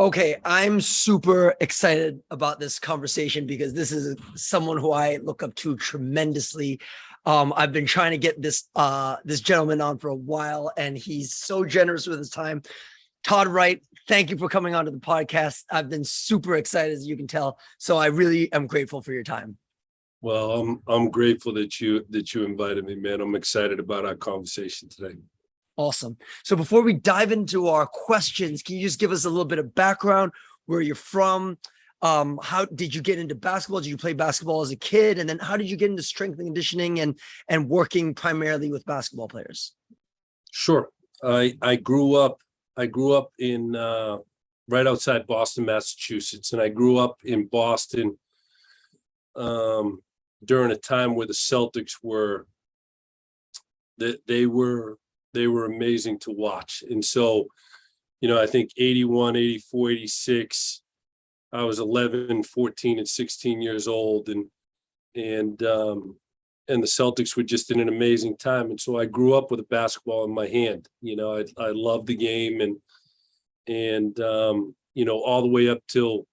Okay, I'm super excited about this conversation because this is someone who I look up to tremendously. I've been trying to get this gentleman on for a while, and he's so generous with his time. Todd Wright, thank you for coming onto the podcast. I've been super excited, as you can tell. So I really am grateful for your time. Well, I'm grateful that you invited me, man. I'm excited about our conversation today. Awesome. So before we dive into our questions, can you just give us a little bit of background, where you're from? How did you get into basketball? Did you play basketball as a kid? And then how did you get into strength and conditioning and working primarily with basketball players? Sure. I grew up in right outside Boston, Massachusetts, and I grew up in Boston during a time where the Celtics were they were amazing to watch. And so, I think 81, 84, 86, I was 11, 14, and 16 years old. And the Celtics were just in an amazing time. And so I grew up with a basketball in my hand. I loved the game and all the way up till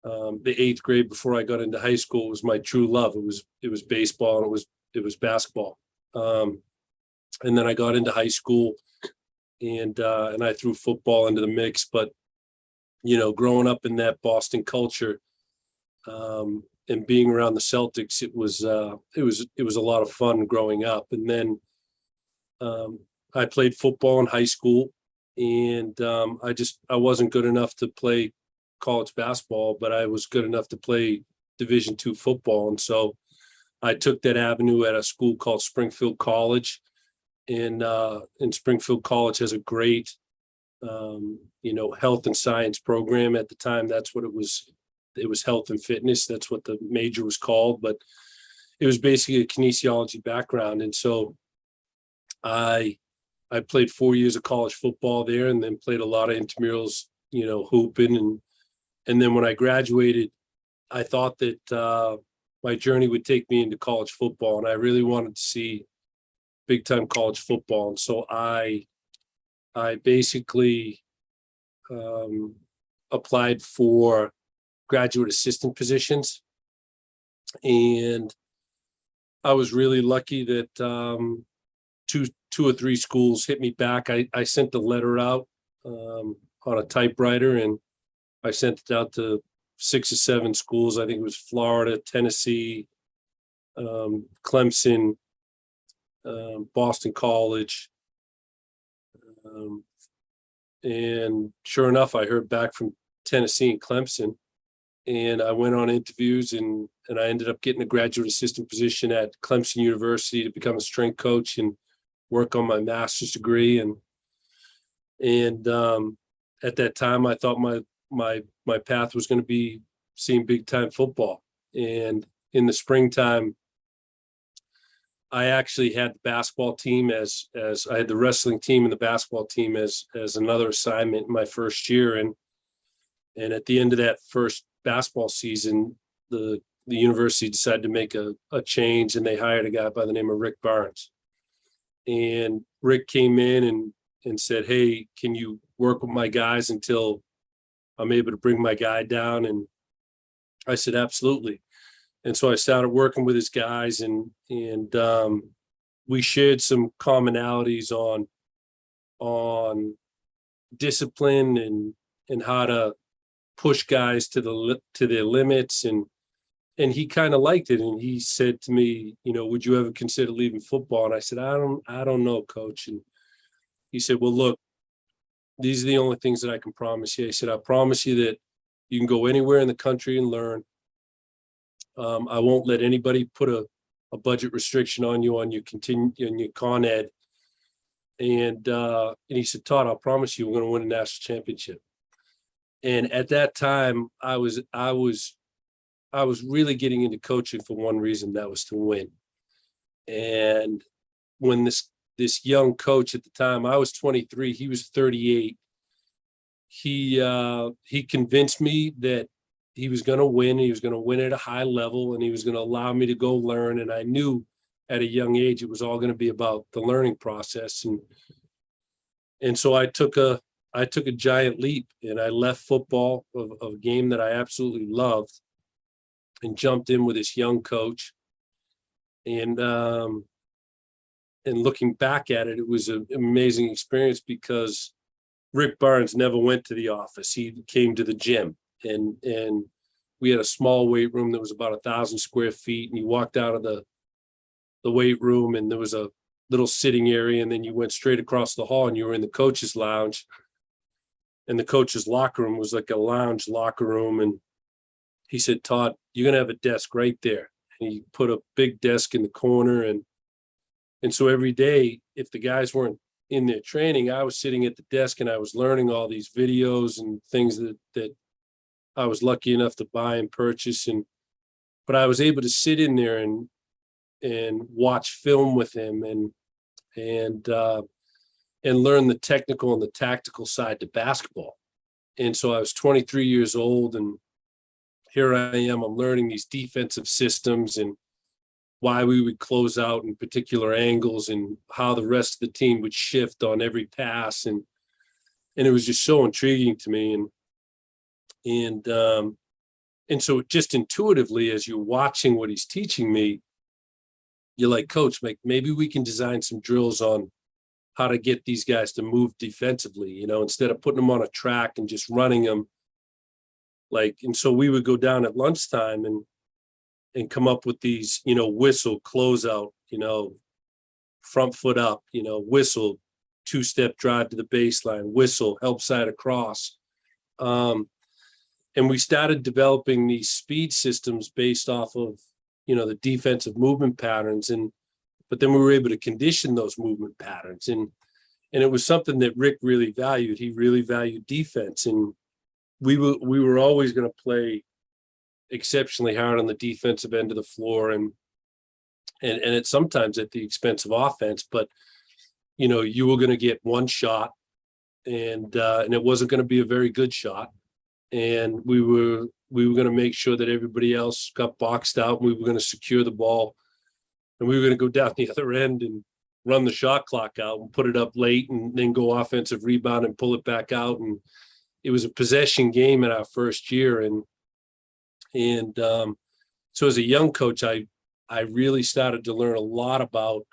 the 8th grade before I got into high school was my true love. It was baseball and it was basketball. And then I got into high school and I threw football into the mix. But, growing up in that Boston culture and being around the Celtics, it was a lot of fun growing up. And then I played football in high school, and I wasn't good enough to play college basketball, but I was good enough to play Division II football. And so I took that avenue at a school called Springfield College. And Springfield College has a great, health and science program. At the time, that's what it was. It was health and fitness. That's what the major was called. But it was basically a kinesiology background. And so I played 4 years of college football there, and then played a lot of intramurals, hooping. And then when I graduated, I thought that my journey would take me into college football, and I really wanted to see big time college football. And so I basically applied for graduate assistant positions, and I was really lucky that two or three schools hit me back. I sent the letter out on a typewriter, and I sent it out to 6 or 7 schools. I think it was Florida, Tennessee, Clemson, Boston College. And sure enough, I heard back from Tennessee and Clemson, and I went on interviews, and I ended up getting a graduate assistant position at Clemson University to become a strength coach and work on my master's degree. And at that time, I thought my path was going to be seeing big time football. And in the springtime, I actually had the basketball team as I had the wrestling team and the basketball team as another assignment in my first year. And at the end of that first basketball season, the university decided to make a change, and they hired a guy by the name of Rick Barnes. And Rick came in and said, "Hey, can you work with my guys until I'm able to bring my guy down?" And I said, "Absolutely." And so I started working with his guys, and we shared some commonalities on discipline and how to push guys to their limits. And he kind of liked it. And he said to me, "Would you ever consider leaving football?" And I said, I don't know, coach. And he said, "Well, look, these are the only things that I can promise you." He said, "I promise you that you can go anywhere in the country and learn. I won't let anybody put a budget restriction on you on your con ed." And he said, "Todd, I'll promise you we're going to win a national championship." And at that time, I was really getting into coaching for one reason, that was to win. And when this young coach at the time, I was 23, he was 38. He convinced me that he was going to win. He was going to win at a high level, and he was going to allow me to go learn. And I knew at a young age it was all going to be about the learning process. And so I took a I took a giant leap and I left football, of a game that I absolutely loved, and jumped in with this young coach. And looking back at it, it was an amazing experience because Rick Barnes never went to the office. He came to the gym, and we had a small weight room that was about 1,000 square feet. And you walked out of the weight room and there was a little sitting area, and then you went straight across the hall and you were in the coach's lounge. And the coach's locker room was like a lounge locker room. And he said, "Todd, you're going to have a desk right there." And he put a big desk in the corner. And so every day, if the guys weren't in their training, I was sitting at the desk and I was learning all these videos and things that I was lucky enough to buy and purchase. But I was able to sit in there and watch film with him and learn the technical and the tactical side to basketball. And so I was 23 years old, and here I am, I'm learning these defensive systems and why we would close out in particular angles and how the rest of the team would shift on every pass. And it was just so intriguing to me. And so just intuitively, as you're watching what he's teaching me, you're like, "Coach, maybe we can design some drills on how to get these guys to move defensively, instead of putting them on a track and just running them." And so we would go down at lunchtime and come up with these, whistle, closeout, front foot up, whistle, two-step drive to the baseline, whistle, help side across. And we started developing these speed systems based off of, the defensive movement patterns. But then we were able to condition those movement patterns. And it was something that Rick really valued. He really valued defense. And we were always going to play exceptionally hard on the defensive end of the floor, and it's sometimes at the expense of offense. But you were going to get one shot, and it wasn't going to be a very good shot, and we were going to make sure that everybody else got boxed out, and we were going to secure the ball, and we were going to go down the other end and run the shot clock out and put it up late, and then go offensive rebound and pull it back out. And it was a possession game in our first year. So as a young coach, I really started to learn a lot about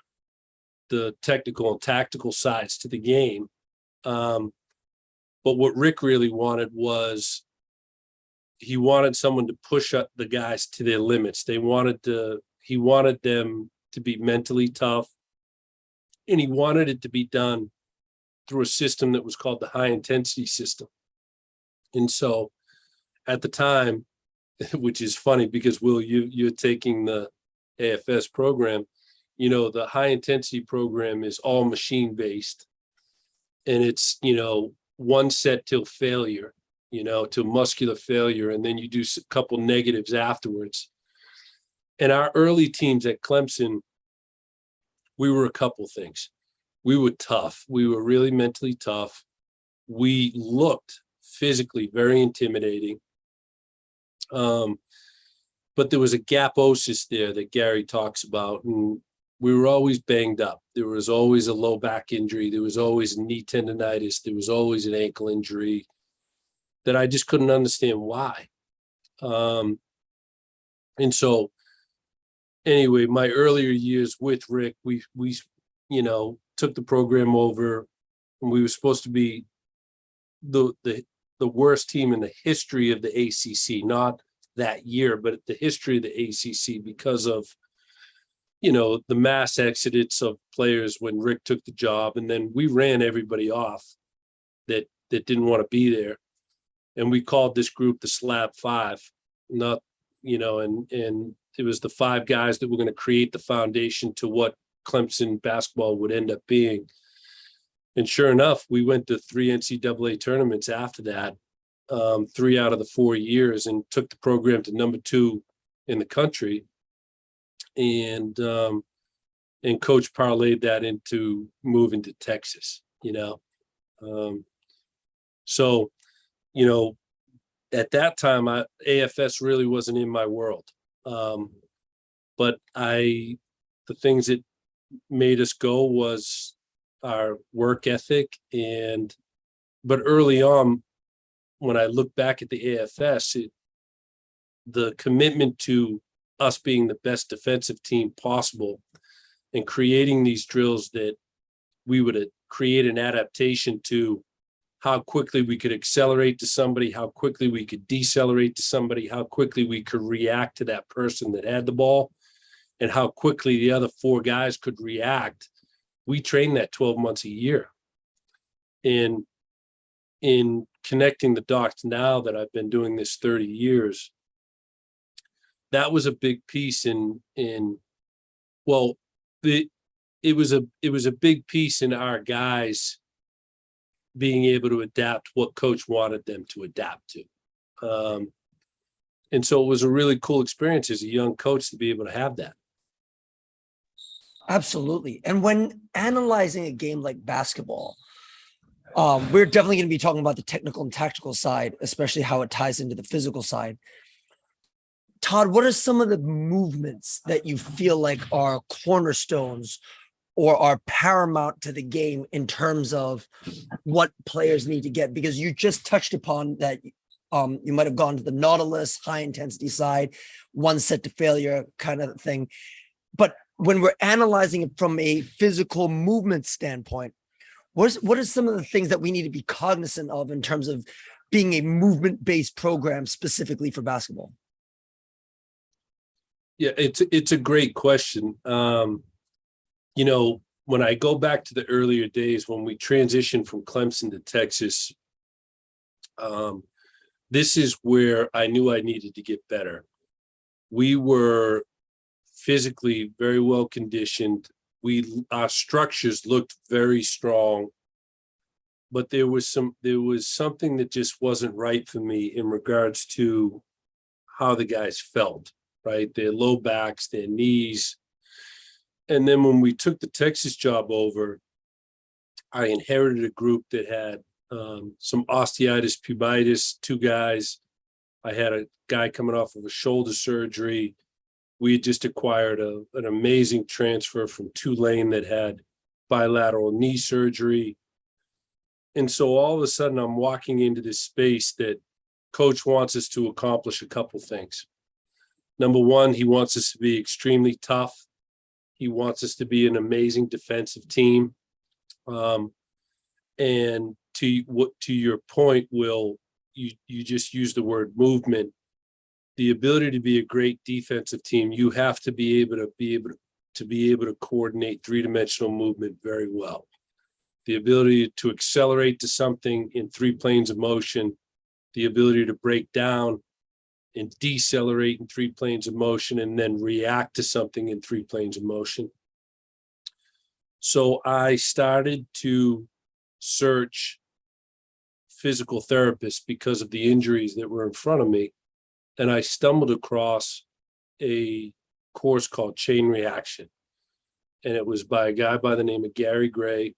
the technical and tactical sides to the game. But what Rick really wanted was, he wanted someone to push up the guys to their limits. He wanted them to be mentally tough, and he wanted it to be done through a system that was called the high intensity system. And so at the time, which is funny because Will, you're taking the AFS program, the high intensity program is all machine based, and it's, one set till failure, till muscular failure. And then you do a couple negatives afterwards. And our early teams at Clemson, we were a couple things. We were tough. We were really mentally tough. We looked physically very intimidating. But there was a gaposis there that Gary talks about, and we were always banged up. There was always a low back injury. There was always a knee tendonitis. There was always an ankle injury that I just couldn't understand why. And so anyway, my earlier years with Rick, we took the program over, and we were supposed to be the worst team in the history of the ACC, not that year, but the history of the ACC, because of, the mass exodus of players when Rick took the job. And then we ran everybody off that didn't want to be there. And we called this group the Slab Five, not, and it was the five guys that were going to create the foundation to what Clemson basketball would end up being. And sure enough, we went to 3 NCAA tournaments after that, 3 out of the 4 years, and took the program to number 2 in the country. And Coach parlayed that into moving to Texas, So, at that time, AFS really wasn't in my world. But the things that made us go was our work ethic and but early on, when I look back at the AFS, the commitment to us being the best defensive team possible and creating these drills that we would create an adaptation to how quickly we could accelerate to somebody, how quickly we could decelerate to somebody, how quickly we could react to that person that had the ball, and how quickly the other four guys could react. We trained that 12 months a year. In connecting the dots now that I've been doing this 30 years, that was a big piece well, it was a big piece in our guys being able to adapt what coach wanted them to adapt to. And so it was a really cool experience as a young coach to be able to have that. Absolutely. And when analyzing a game like basketball, we're definitely going to be talking about the technical and tactical side, especially how it ties into the physical side. Todd, what are some of the movements that you feel like are cornerstones or are paramount to the game in terms of what players need to get? Because you just touched upon that you might have gone to the Nautilus high intensity side, one set to failure kind of thing. But when we're analyzing it from a physical movement standpoint, what are some of the things that we need to be cognizant of in terms of being a movement-based program specifically for basketball? Yeah, it's a great question. You know, when I go back to the earlier days when we transitioned from Clemson to Texas, this is where I knew I needed to get better. We were physically very well conditioned. Our structures looked very strong, but there was something that just wasn't right for me in regards to how the guys felt, right? Their low backs, their knees. And then when we took the Texas job over, I inherited a group that had some osteitis, pubitis, two guys. I had a guy coming off of a shoulder surgery. We had just acquired an amazing transfer from Tulane that had bilateral knee surgery. And so all of a sudden I'm walking into this space that coach wants us to accomplish a couple things. Number one, he wants us to be extremely tough. He wants us to be an amazing defensive team. And to your point, Will, you just used the word movement. The ability to be a great defensive team, you have to be able to coordinate three-dimensional movement very well. The ability to accelerate to something in three planes of motion, the ability to break down and decelerate in three planes of motion, and then react to something in three planes of motion. So I started to search physical therapists because of the injuries that were in front of me. And I stumbled across a course called Chain Reaction. And it was by a guy by the name of Gary Gray.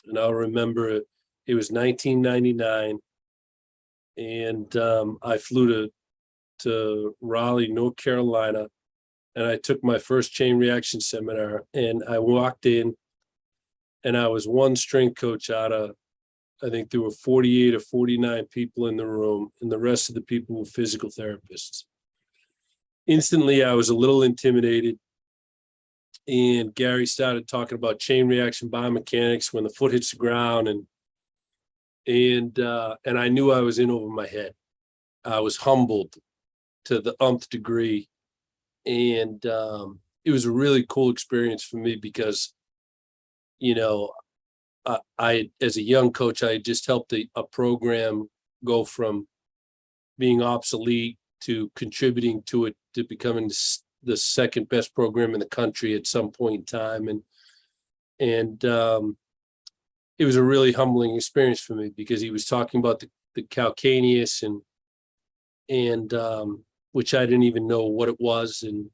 And I'll remember it was 1999. And I flew to Raleigh, North Carolina. And I took my first Chain Reaction seminar. And I walked in and I was one strength coach out of, I think there were 48 or 49 people in the room, and the rest of the people were physical therapists. Instantly, I was a little intimidated, and Gary started talking about chain reaction biomechanics when the foot hits the ground, and I knew I was in over my head. I was humbled to the nth degree, and it was a really cool experience for me because, you know, I, as a young coach, I just helped a program go from being obsolete to contributing to it, to becoming the second best program in the country at some point in time. And it was a really humbling experience for me because he was talking about the calcaneus and which I didn't even know what it was. And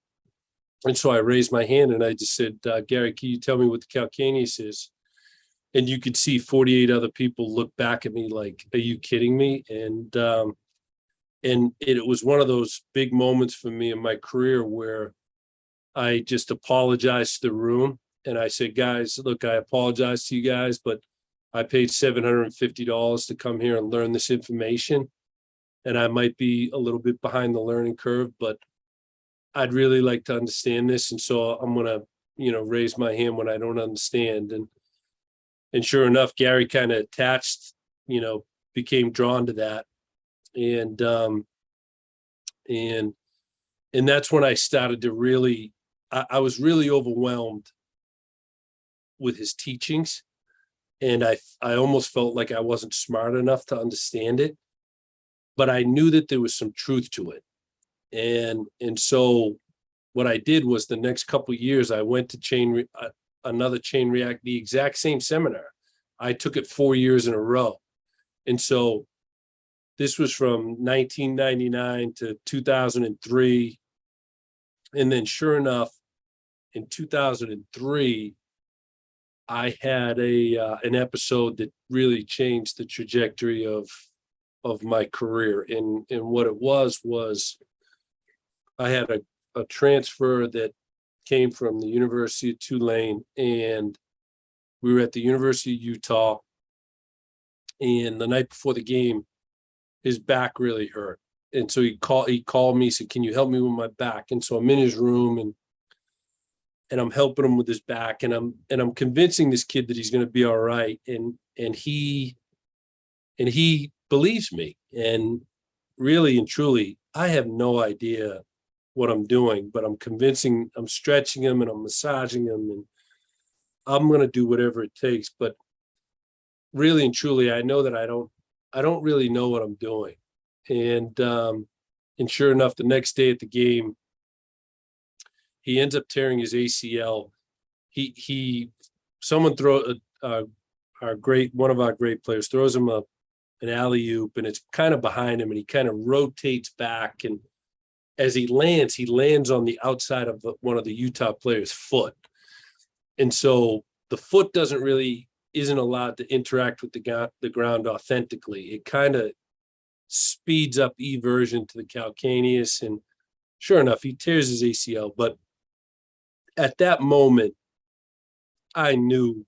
so I raised my hand and I just said, Gary, can you tell me what the calcaneus is? And you could see 48 other people look back at me like, are you kidding me? And it was one of those big moments for me in my career where I just apologized to the room. And I said, guys, look, I apologize to you guys, but I paid $750 to come here and learn this information. And I might be a little bit behind the learning curve, but I'd really like to understand this. And so I'm going to, raise my hand when I don't understand. And sure enough, Gary kind of attached, became drawn to that. And that's when I started to really, I was really overwhelmed with his teachings. And I almost felt like I wasn't smart enough to understand it, but I knew that there was some truth to it. And so what I did was the next couple of years, I went to another chain react, the exact same seminar. I took it 4 years in a row. And so this was from 1999 to 2003. And then sure enough, in 2003, I had an episode that really changed the trajectory of my career. And what it was I had a transfer that came from the University of Tulane, and we were at the University of Utah. And the night before the game, his back really hurt. And so he called me, said, "Can you help me with my back?" And so I'm in his room and I'm helping him with his back, and I'm convincing this kid that he's going to be all right. And he believes me. And really and truly, I have no idea what I'm doing, but I'm stretching him and I'm massaging him, and I'm going to do whatever it takes. But really and truly, I know that I don't really know what I'm doing. And sure enough, the next day at the game, he ends up tearing his ACL. Someone one of our great players throws him an alley-oop, and it's kind of behind him, and he kind of rotates back. And as he lands on the outside of one of the Utah players' foot. And so the foot isn't allowed to interact with the ground authentically. It kind of speeds up eversion to the calcaneus. And sure enough, he tears his ACL. But at that moment, I knew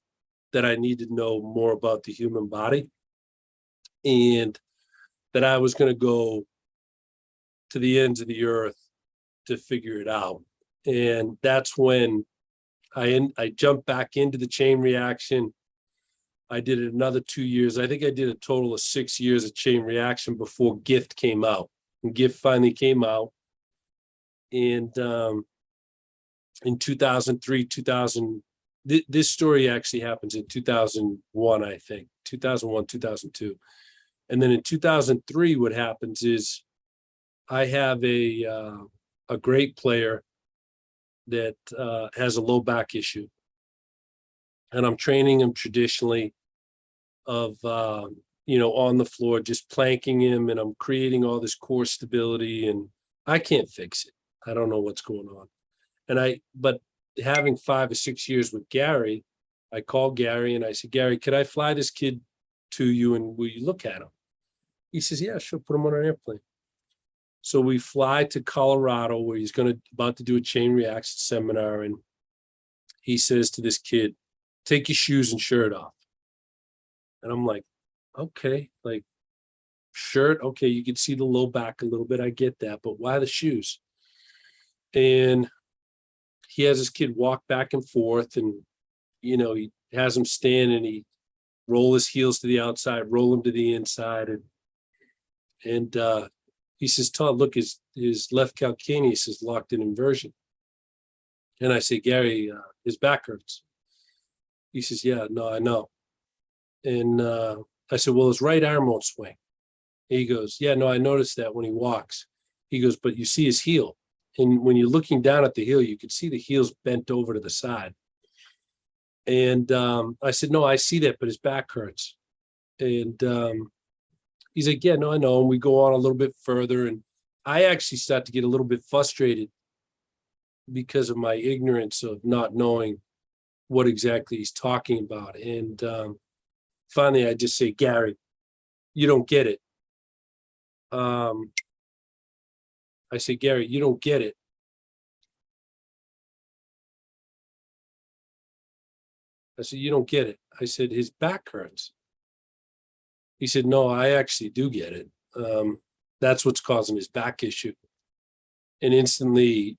that I needed to know more about the human body, and that I was going to go to the ends of the earth to figure it out. And that's when I jumped back into the chain reaction. I did it another 2 years. I think I did a total of 6 years of chain reaction before GIFT came out. And GIFT finally came out. And in 2003, this story actually happens in 2001, I think, 2001, 2002. And then in 2003, what happens is I have a great player that has a low back issue. And I'm training him traditionally of, on the floor, just planking him, and I'm creating all this core stability, and I can't fix it. I don't know what's going on. But having 5 or 6 years with Gary, I called Gary and I said, "Gary, could I fly this kid to you, and will you look at him?" He says, "Yeah, sure, put him on an airplane." So we fly to Colorado, where he's about to do a chain reaction seminar. And he says to this kid, "Take your shoes and shirt off." And I'm like, okay, like, shirt. Okay. You can see the low back a little bit. I get that, but why the shoes? And he has this kid walk back and forth, and, he has him stand, and he roll his heels to the outside, roll him to the inside. And he says, "Todd, look, his left calcaneus is locked in inversion." And I say, "Gary, his back hurts." He says, "Yeah, no, I know." And I said, "Well, his right arm won't swing." He goes, "Yeah, no, I noticed that when he walks." He goes, "But you see his heel. And when you're looking down at the heel, you can see the heel's bent over to the side." And I said, "No, I see that, but his back hurts." And he's like, "Yeah, no, I know." And we go on a little bit further, and I actually start to get a little bit frustrated because of my ignorance of not knowing what exactly he's talking about. And finally, I just say, "Gary, you don't get it." I say, "Gary, you don't get it. I said, you don't get it. I said, his back hurts. He said, no, I actually do get it. That's what's causing his back issue. And instantly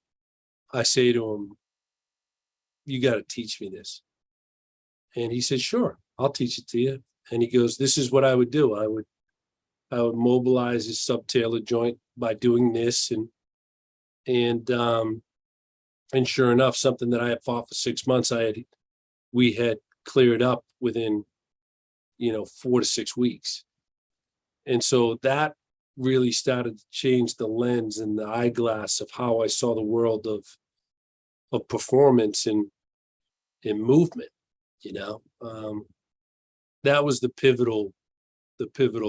I say to him, you got to teach me this. And he said, sure, I'll teach it to you. And he goes, this is what I would do. I would mobilize his subtalar joint by doing this. And sure enough, something that I had fought for 6 months, we had cleared up within, 4 to 6 weeks. And so that really started to change the lens and the eyeglass of how I saw the world of performance and movement. That was the pivotal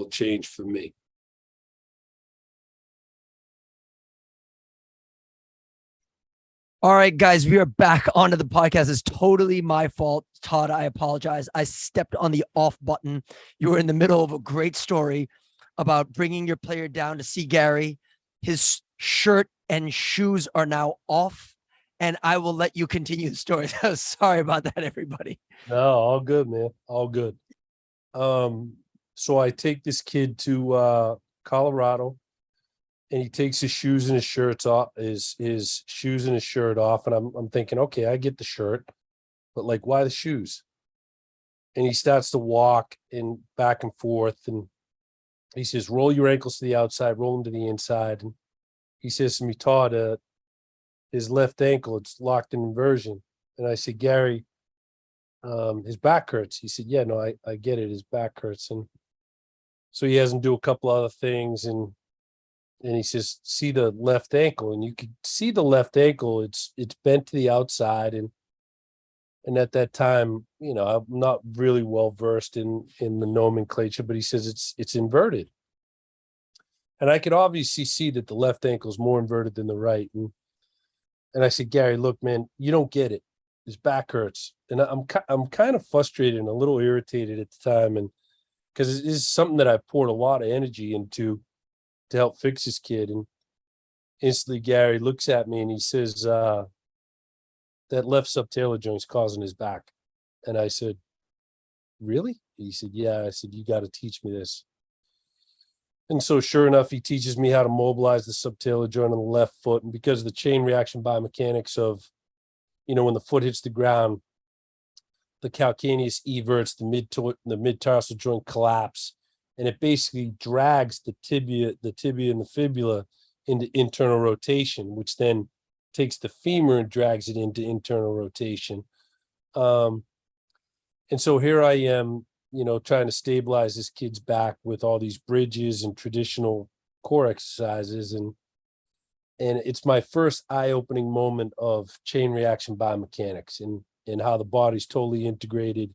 change for me. All right, guys, we are back onto the podcast. It's totally my fault. Todd, I apologize. I stepped on the off button. You were in the middle of a great story about bringing your player down to see Gary. His shirt and shoes are now off, and I will let you continue the story. Sorry about that, everybody. No, all good, man. All good. So I take this kid to Colorado, and he takes his shoes and his shirts off, his shoes and his shirt off. And I'm thinking, okay, I get the shirt, but like, why the shoes? And he starts to walk and back and forth. And he says, roll your ankles to the outside, roll them to the inside. And he says to me, Todd, his left ankle, it's locked in inversion. And I said, Gary, his back hurts. He said, yeah, no, I get it. His back hurts. And so he has him do a couple other things. And he says, see the left ankle, and you could see the left ankle. It's bent to the outside. And at that time, I'm not really well versed in the nomenclature, but he says it's inverted. And I could obviously see that the left ankle is more inverted than the right. And I said, Gary, look, man, you don't get it. His back hurts. And I'm kind of frustrated and a little irritated at the time. And because it is something that I poured a lot of energy into to help fix this kid. And instantly Gary looks at me and he says, that left subtalar joint's causing his back. And I said, really? He said, yeah. I said, you got to teach me this. And so sure enough, he teaches me how to mobilize the subtalar joint on the left foot. And because of the chain reaction biomechanics of, when the foot hits the ground, the calcaneus everts, the mid-tarsal joint collapse, and it basically drags the tibia and the fibula into internal rotation, which then takes the femur and drags it into internal rotation. And so here I am, trying to stabilize this kid's back with all these bridges and traditional core exercises. And it's my first eye-opening moment of chain reaction biomechanics and how the body's totally integrated.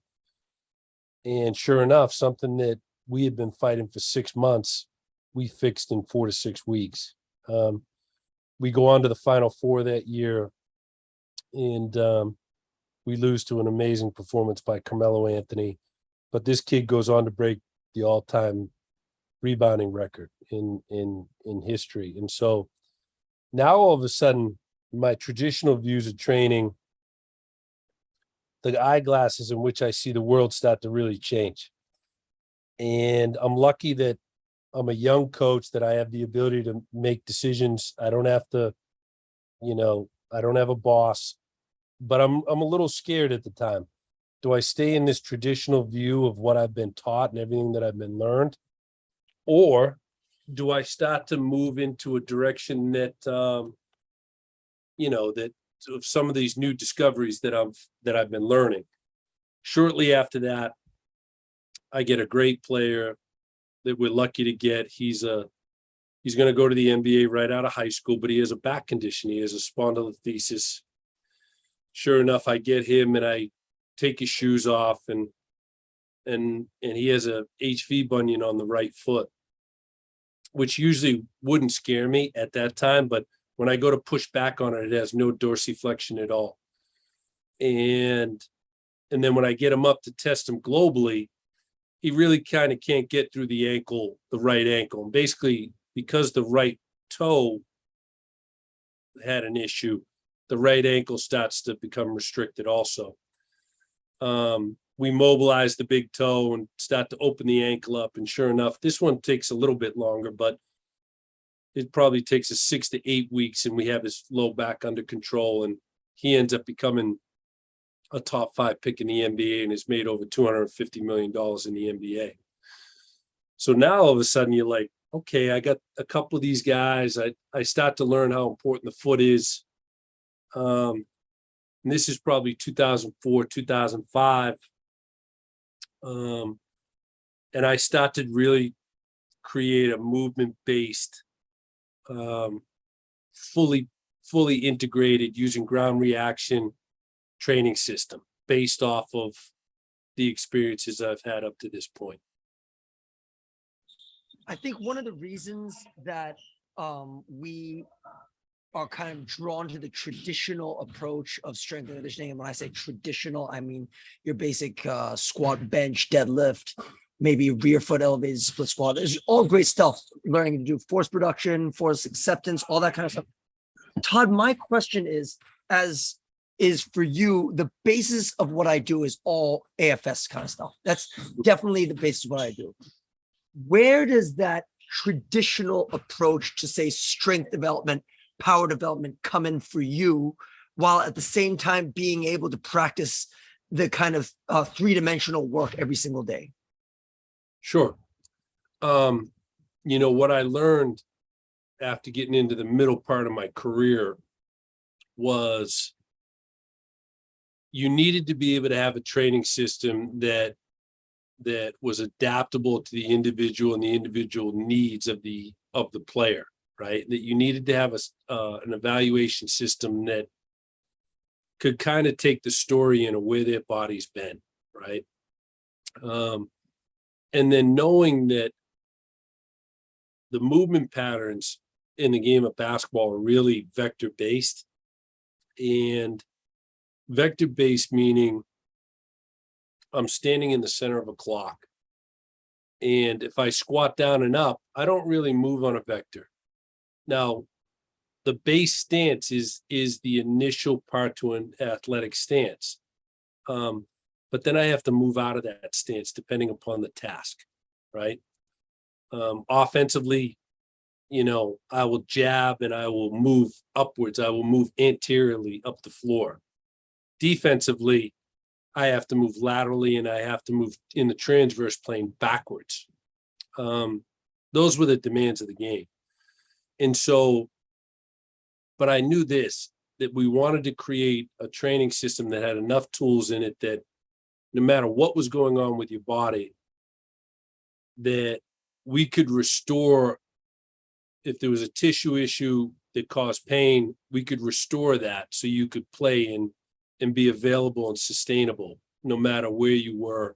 And sure enough, something that we had been fighting for 6 months, we fixed in 4 to 6 weeks. We go on to the Final Four that year, and we lose to an amazing performance by Carmelo Anthony. But this kid goes on to break the all-time rebounding record in history. And so now all of a sudden, my traditional views of training, the eyeglasses in which I see the world start to really change. And I'm lucky that I'm a young coach, that I have the ability to make decisions. I don't have to, I don't have a boss, but I'm a little scared at the time. Do I stay in this traditional view of what I've been taught and everything that I've been learned? Or do I start to move into a direction that, that of some of these new discoveries that I've been learning? Shortly after that, I get a great player that we're lucky to get. He's going to go to the NBA right out of high school, but he has a back condition. He has a spondylolisthesis. Sure enough, I get him and I take his shoes off, and he has a HV bunion on the right foot, which usually wouldn't scare me at that time. But when I go to push back on it, it has no dorsiflexion at all. And then when I get him up to test him globally, he really kind of can't get through the right ankle. And basically, because the right toe had an issue, the right ankle starts to become restricted also. We mobilize the big toe and start to open the ankle up. And sure enough, this one takes a little bit longer, but it probably takes us 6 to 8 weeks, and we have his low back under control. And he ends up becoming a top 5 pick in the NBA and has made over $250 million in the NBA. So now all of a sudden you're like, okay, I got a couple of these guys. I start to learn how important the foot is. And this is probably 2004, 2005. And I started really create a movement-based, fully integrated, using ground reaction training system based off of the experiences I've had up to this point. I think one of the reasons that we are kind of drawn to the traditional approach of strength and conditioning, and when I say traditional, I mean your basic squat, bench, deadlift, maybe rear foot elevated split squat. There's all great stuff, learning to do force production, force acceptance, all that kind of stuff. Todd, my question is, as is for you, the basis of what I do is all AFS kind of stuff. That's definitely the basis of what I do. Where does that traditional approach to, say, strength development, power development come in for you, while at the same time being able to practice the kind of three-dimensional work every single day? Sure. What I learned after getting into the middle part of my career was you needed to be able to have a training system that was adaptable to the individual and the individual needs of the player, right? That you needed to have an evaluation system that could kind of take the story in where their body's been, right? And then knowing that the movement patterns in the game of basketball are really vector-based, and vector-based meaning I'm standing in the center of a clock. And if I squat down and up, I don't really move on a vector. Now, the base stance is the initial part to an athletic stance. But then I have to move out of that stance depending upon the task, right? Offensively, I will jab and I will move upwards. I will move anteriorly up the floor. Defensively, I have to move laterally and I have to move in the transverse plane backwards. Those were the demands of the game. And so, but I knew that we wanted to create a training system that had enough tools in it that no matter what was going on with your body, that we could restore. If there was a tissue issue that caused pain, we could restore that so you could play and be available and sustainable no matter where you were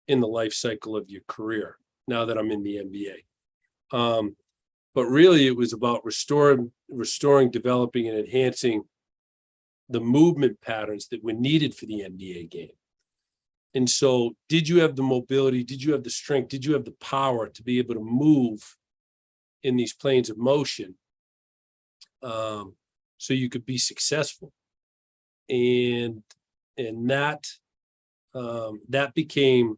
in the life cycle of your career, now that I'm in the NBA. But really it was about restoring, developing, and enhancing the movement patterns that were needed for the NBA game. And so did you have the mobility? Did you have the strength? Did you have the power to be able to move in these planes of motion so you could be successful? And that became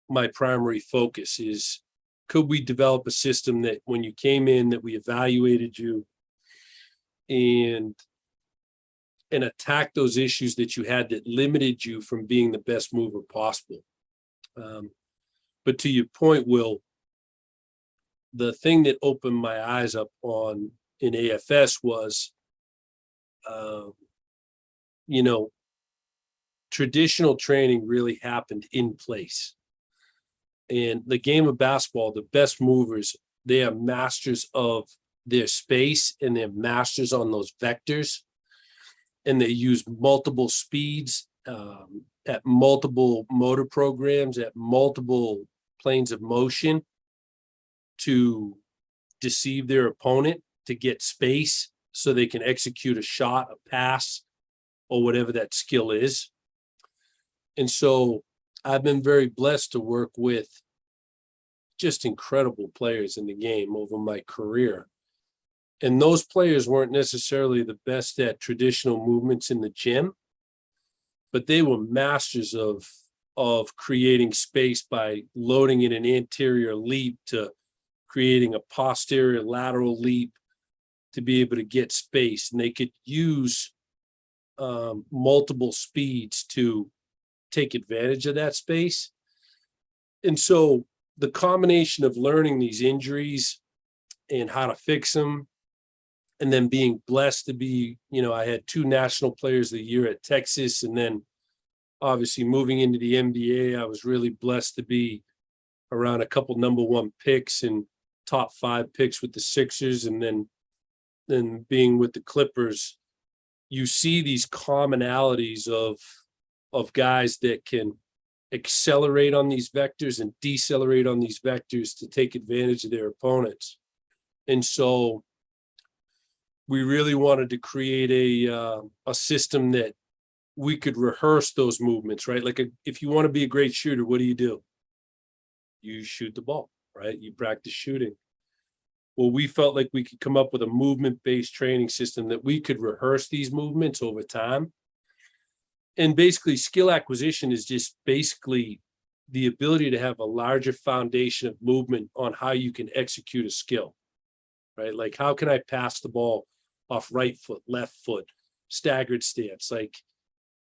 my primary focus is, could we develop a system that when you came in, that we evaluated you and attack those issues that you had that limited you from being the best mover possible. But to your point, Will, the thing that opened my eyes up in AFS was, traditional training really happened in place. And the game of basketball, the best movers, they are masters of their space and they're masters on those vectors. And they use multiple speeds at multiple motor programs, at multiple planes of motion to deceive their opponent, to get space so they can execute a shot, a pass, or whatever that skill is. And so I've been very blessed to work with just incredible players in the game over my career. And those players weren't necessarily the best at traditional movements in the gym, but they were masters of creating space by loading in an anterior leap to creating a posterior lateral leap to be able to get space. And they could use multiple speeds to take advantage of that space. And so the combination of learning these injuries and how to fix them, and then being blessed to be, I had 2 national players of the year at Texas, and then obviously moving into the NBA, I was really blessed to be around a couple #1 picks and top 5 picks with the Sixers, and then being with the Clippers. You see these commonalities of guys that can accelerate on these vectors and decelerate on these vectors to take advantage of their opponents. And so we really wanted to create a system that we could rehearse those movements, right? Like if you want to be a great shooter, what do? You shoot the ball, right? You practice shooting. Well, we felt like we could come up with a movement-based training system that we could rehearse these movements over time. And basically, skill acquisition is just basically the ability to have a larger foundation of movement on how you can execute a skill, right? Like, how can I pass the ball off right foot, left foot, staggered stance? Like,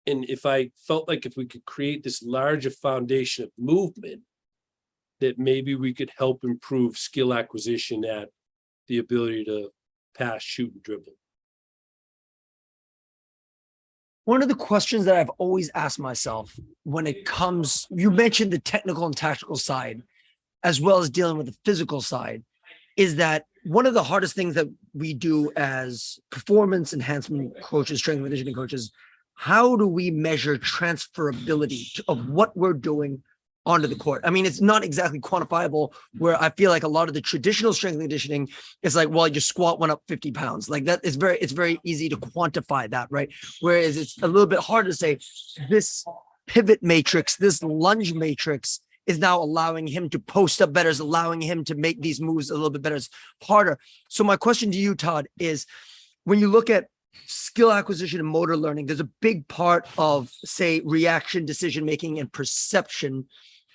and if I felt like if we could create this larger foundation of movement, that maybe we could help improve skill acquisition at the ability to pass, shoot, and dribble. One of the questions that I've always asked myself when it comes, you mentioned the technical and tactical side, as well as dealing with the physical side, is that one of the hardest things that we do as performance enhancement coaches, strength and conditioning coaches, how do we measure transferability of what we're doing onto the court? I mean, it's not exactly quantifiable, where I feel like a lot of the traditional strength and conditioning is like, well, your squat went up 50 pounds. Like that is it's very easy to quantify that, right? Whereas it's a little bit harder to say this pivot matrix, this lunge matrix is now allowing him to post up better, is allowing him to make these moves a little bit better. It's harder. So my question to you, Todd, is when you look at skill acquisition and motor learning, there's a big part of, say, reaction, decision-making, and perception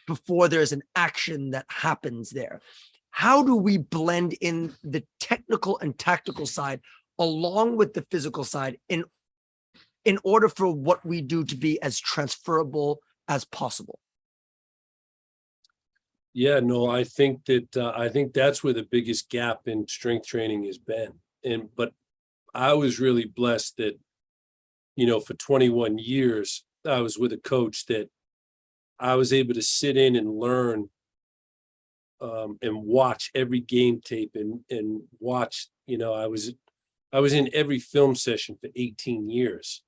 before there's an action that happens there. How do we blend in the technical and tactical side along with the physical side in order for what we do to be as transferable as possible? Yeah, no, I think that's where the biggest gap in strength training has been. But I was really blessed that, for 21 years, I was with a coach that I was able to sit in and learn and watch every game tape and watch, I was in every film session for 18 years.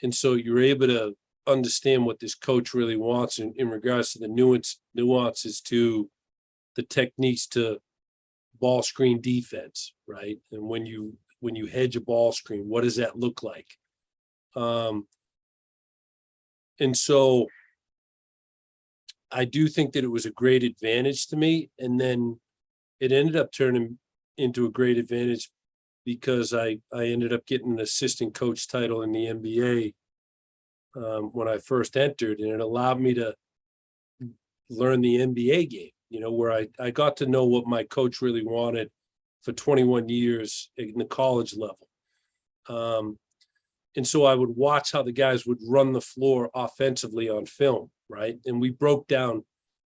And so you're able to understand what this coach really wants in regards to the nuances to the techniques to ball screen defense, right? And when you hedge a ball screen, what does that look like? And so I do think that it was a great advantage to me. And then it ended up turning into a great advantage because I ended up getting an assistant coach title in the NBA when I first entered, and it allowed me to learn the NBA game, where I got to know what my coach really wanted for 21 years in the college level. And so I would watch how the guys would run the floor offensively on film, right? And we broke down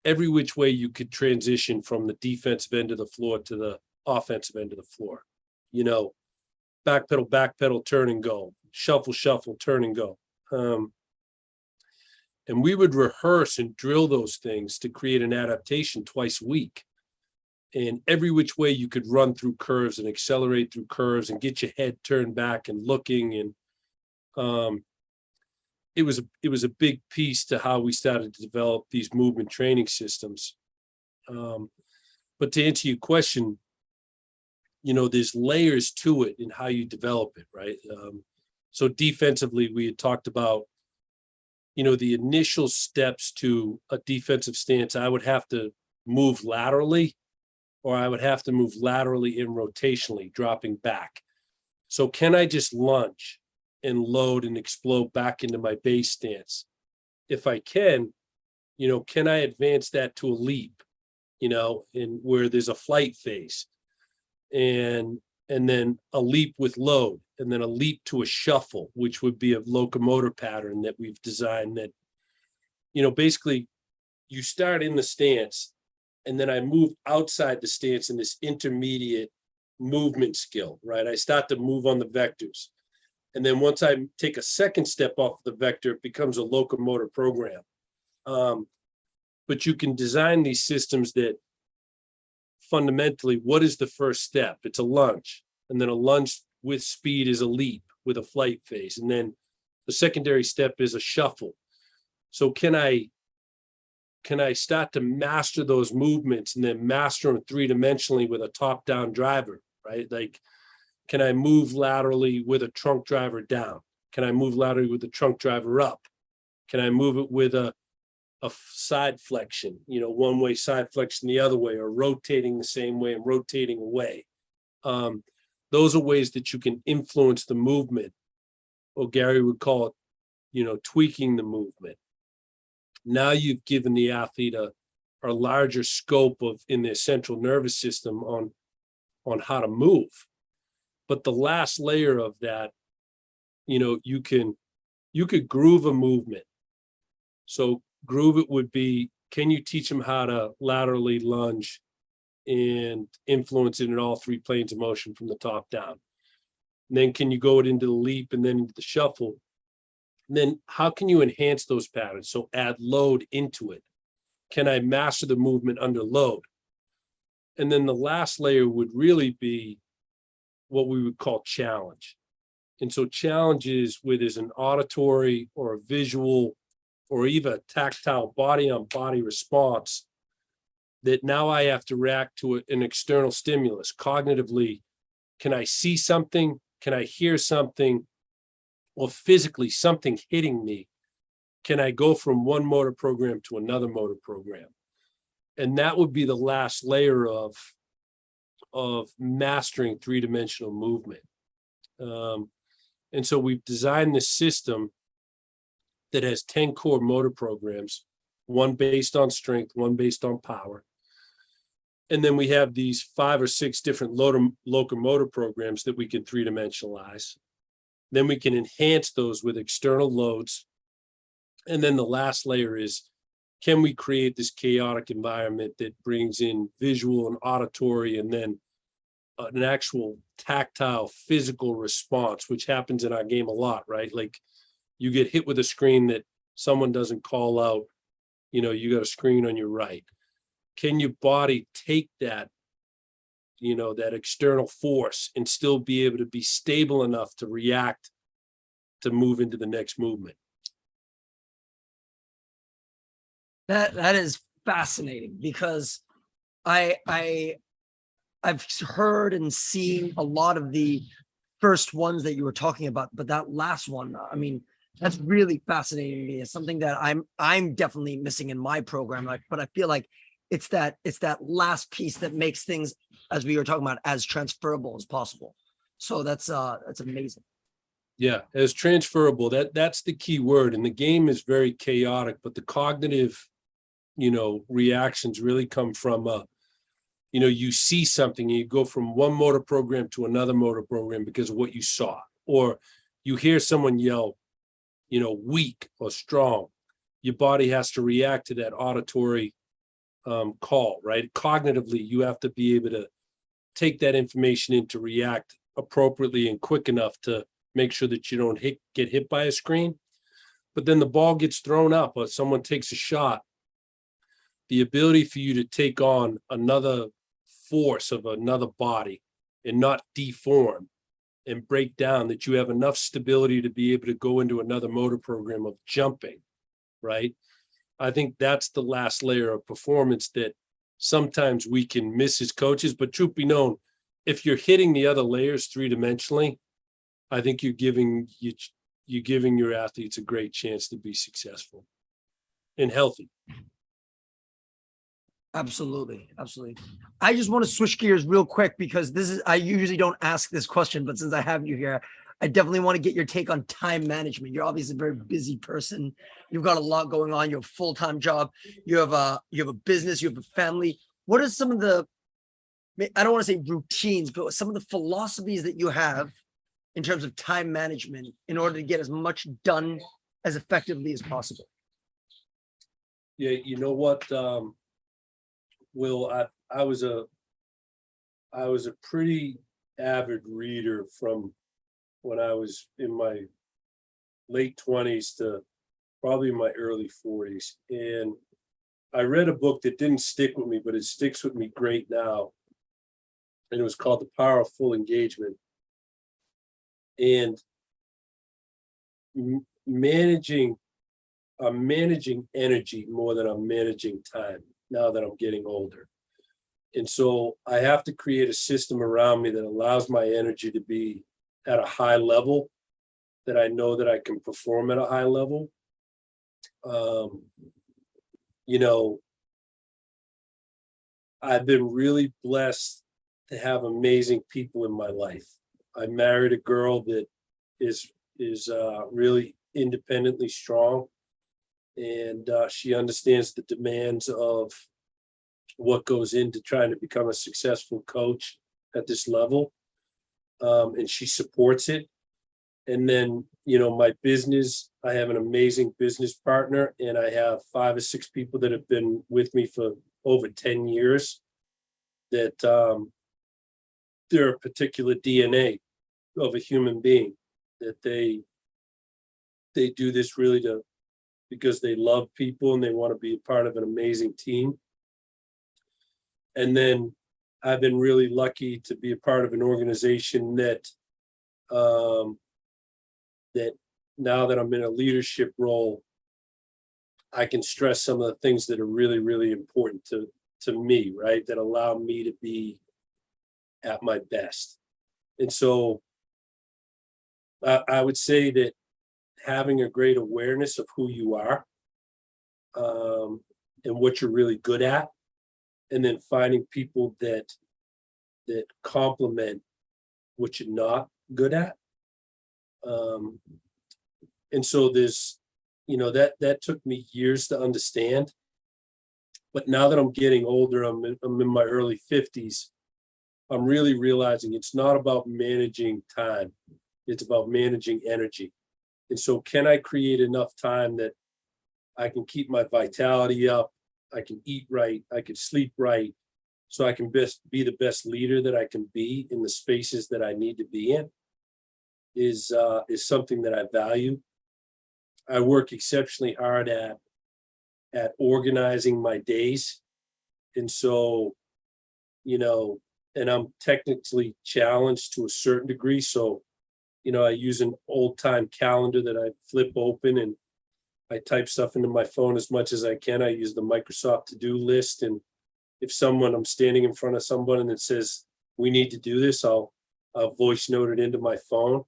every which way you could transition from the defensive end of the floor to the offensive end of the floor. Backpedal, turn and go, shuffle, turn and go. And we would rehearse and drill those things to create an adaptation twice a week. And every which way you could run through curves and accelerate through curves and get your head turned back and looking. And it was a big piece to how we started to develop these movement training systems. But to answer your question, there's layers to it in how you develop it, right? So defensively, we had talked about, the initial steps to a defensive stance. I would have to move laterally, or I would have to move laterally and rotationally, dropping back. So can I just lunge and load and explode back into my base stance. If I can, can I advance that to a leap, and where there's a flight phase, and then a leap with load, and then a leap to a shuffle, which would be a locomotor pattern that we've designed that, basically you start in the stance, and then I move outside the stance in this intermediate movement skill, right? I start to move on the vectors. And then once I take a second step off the vector, it becomes a locomotor program. But you can design these systems that fundamentally, what is the first step? It's a lunge. And then a lunge with speed is a leap with a flight phase. And then the secondary step is a shuffle. So can I start to master those movements and then master them three-dimensionally with a top-down driver, right? Like, can I move laterally with a trunk driver down? Can I move laterally with the trunk driver up? Can I move it with a side flexion, one way side flexion the other way, or rotating the same way and rotating away? Those are ways that you can influence the movement, or Gary would call it, tweaking the movement. Now you've given the athlete a larger scope in their central nervous system on how to move. But the last layer of that, you could groove a movement. So groove it would be, can you teach them how to laterally lunge and influence it in all three planes of motion from the top down? And then can you go it into the leap and then into the shuffle? And then how can you enhance those patterns? So add load into it. Can I master the movement under load? And then the last layer would really be what we would call challenge. And so challenge is where there's an auditory or a visual or even a tactile body on body response that now I have to react to an external stimulus cognitively. Can I see something? Can I hear something? Or physically something hitting me? Can I go from one motor program to another motor program? And that would be the last layer of mastering three-dimensional movement. And so we've designed this system that has 10 core motor programs, one based on strength, one based on power. And then we have these 5 or 6 different locomotor programs that we can three-dimensionalize. Then we can enhance those with external loads. And then the last layer is, can we create this chaotic environment that brings in visual and auditory and then an actual tactile physical response, which happens in our game a lot, right? Like, you get hit with a screen that someone doesn't call out, you got a screen on your right. Can your body take that, that external force and still be able to be stable enough to react to move into the next movement? That is fascinating, because I've heard and seen a lot of the first ones that you were talking about, but that last one, I mean, that's really fascinating to me. It's something that I'm definitely missing in my program. But I feel like it's that last piece that makes things, as we were talking about, as transferable as possible. So that's amazing. Yeah, as transferable. That's the key word. And the game is very chaotic, but the cognitive, reactions really come from you see something and you go from one motor program to another motor program because of what you saw, or you hear someone yell, weak or strong. Your body has to react to that auditory call, right? Cognitively, you have to be able to take that information in to react appropriately and quick enough to make sure that you don't get hit by a screen. But then the ball gets thrown up or someone takes a shot. The ability for you to take on another force of another body and not deform and break down, that you have enough stability to be able to go into another motor program of jumping, right? I think that's the last layer of performance that sometimes we can miss as coaches. But truth be known, if you're hitting the other layers three-dimensionally, I think you're giving your athletes a great chance to be successful and healthy. Absolutely. I just want to switch gears real quick, because I usually don't ask this question, but since I have you here, I definitely want to get your take on time management. You're obviously a very busy person. You've got a lot going on. You have a full-time job. You have a business. You have a family. What are some of the, I don't want to say routines, but some of the philosophies that you have in terms of time management in order to get as much done as effectively as possible? Yeah, you know what, Will, I was a pretty avid reader from when I was in my late 20s to probably my early 40s. And I read a book that didn't stick with me, but it sticks with me great now. And it was called The Power of Full Engagement. And managing, I'm managing energy more than I'm managing time now that I'm getting older. And so I have to create a system around me that allows my energy to be at a high level, that I know that I can perform at a high level. You know, I've been really blessed to have amazing people in my life. I married a girl that is really independently strong, and she understands the demands of what goes into trying to become a successful coach at this level, and she supports it. And then, you know, my business, I have an amazing business partner, and I have 5 or 6 people that have been with me for over 10 years that they're a particular DNA of a human being, that they do this really because they love people and they want to be a part of an amazing team. And then I've been really lucky to be a part of an organization that that now that I'm in a leadership role, I can stress some of the things that are really, really important to me, right? That allow me to be at my best. And so I would say that having a great awareness of who you are, and what you're really good at, and then finding people that complement what you're not good at. And so there's, you know, that took me years to understand. But now that I'm getting older, I'm in my early 50s, I'm really realizing it's not about managing time. It's about managing energy. And so can I create enough time that I can keep my vitality up, I can eat right, I can sleep right, so I can be the best leader that I can be in the spaces that I need to be in, is something that I value. I work exceptionally hard at organizing my days. And so, you know, and I'm technically challenged to a certain degree. So, you know, I use an old time calendar that I flip open, and I type stuff into my phone as much as I can. I use the Microsoft to-do list. And if I'm standing in front of someone that says, we need to do this, I'll voice note it into my phone.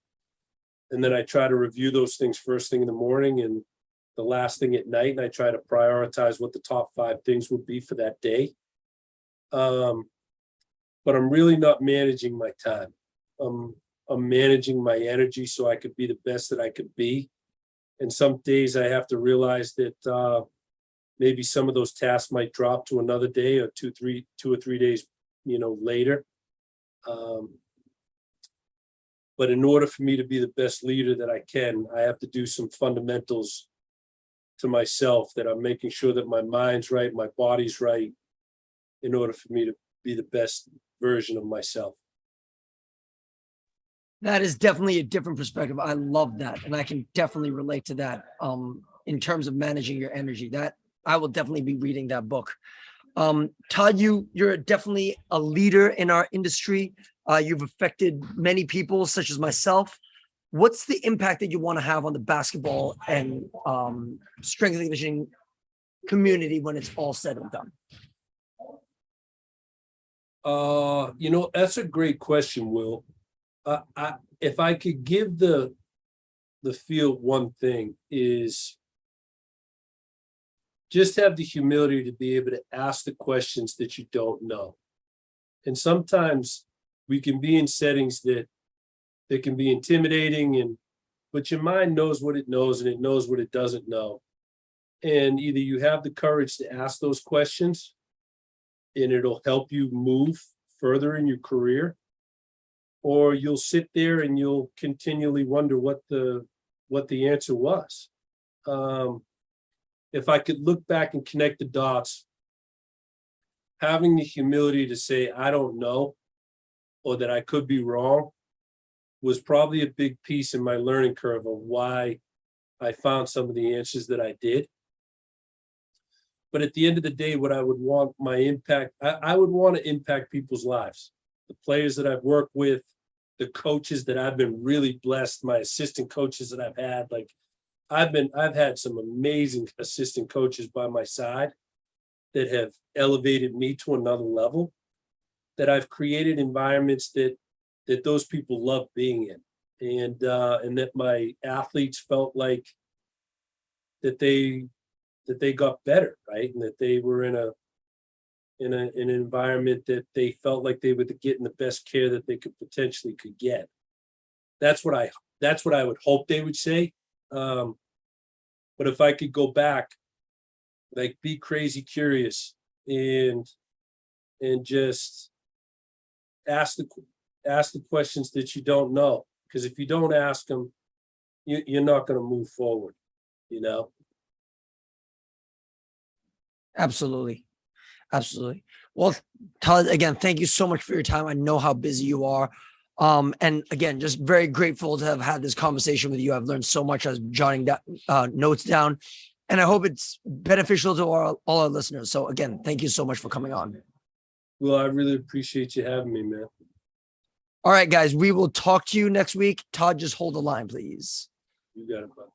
And then I try to review those things first thing in the morning and the last thing at night. And I try to prioritize what the top 5 things would be for that day. But I'm really not managing my time. I'm managing my energy so I could be the best that I could be. And some days I have to realize that maybe some of those tasks might drop to another day, or 2 or 3 days, you know, later. But in order for me to be the best leader that I can, I have to do some fundamentals to myself, that I'm making sure that my mind's right, my body's right, in order for me to be the best version of myself. That is definitely a different perspective. I love that. And I can definitely relate to that in terms of managing your energy. That I will definitely be reading that book. Todd, you're definitely a leader in our industry. You've affected many people, such as myself. What's the impact that you want to have on the basketball and strength and conditioning community when it's all said and done? You know, that's a great question, Will. If I could give the field one thing, is just have the humility to be able to ask the questions that you don't know. And sometimes we can be in settings that that can be intimidating, but your mind knows what it knows and it knows what it doesn't know. And either you have the courage to ask those questions and it'll help you move further in your career, or you'll sit there and you'll continually wonder what the answer was. If I could look back and connect the dots, having the humility to say, I don't know, or that I could be wrong, was probably a big piece in my learning curve of why I found some of the answers that I did. But at the end of the day, what I would want my impact, I would want to impact people's lives. The players that I've worked with, the coaches that I've been really blessed, my assistant coaches that I've had, like I've had some amazing assistant coaches by my side that have elevated me to another level, that I've created environments that those people love being in, and that my athletes felt like that they got better, right? And that they were in an environment that they felt like they were getting the best care that they could potentially get. That's what I would hope they would say. But if I could go back, like, be crazy curious and just ask the questions that you don't know, because if you don't ask them, you're not going to move forward, you know? Absolutely. Absolutely. Well, Todd, again, thank you so much for your time. I know how busy you are. And again, just very grateful to have had this conversation with you. I've learned so much. I was jotting notes down, and I hope it's beneficial to all our listeners. So again, thank you so much for coming on. Well, I really appreciate you having me, man. All right, guys, we will talk to you next week. Todd, just hold the line, please. You got it, bud.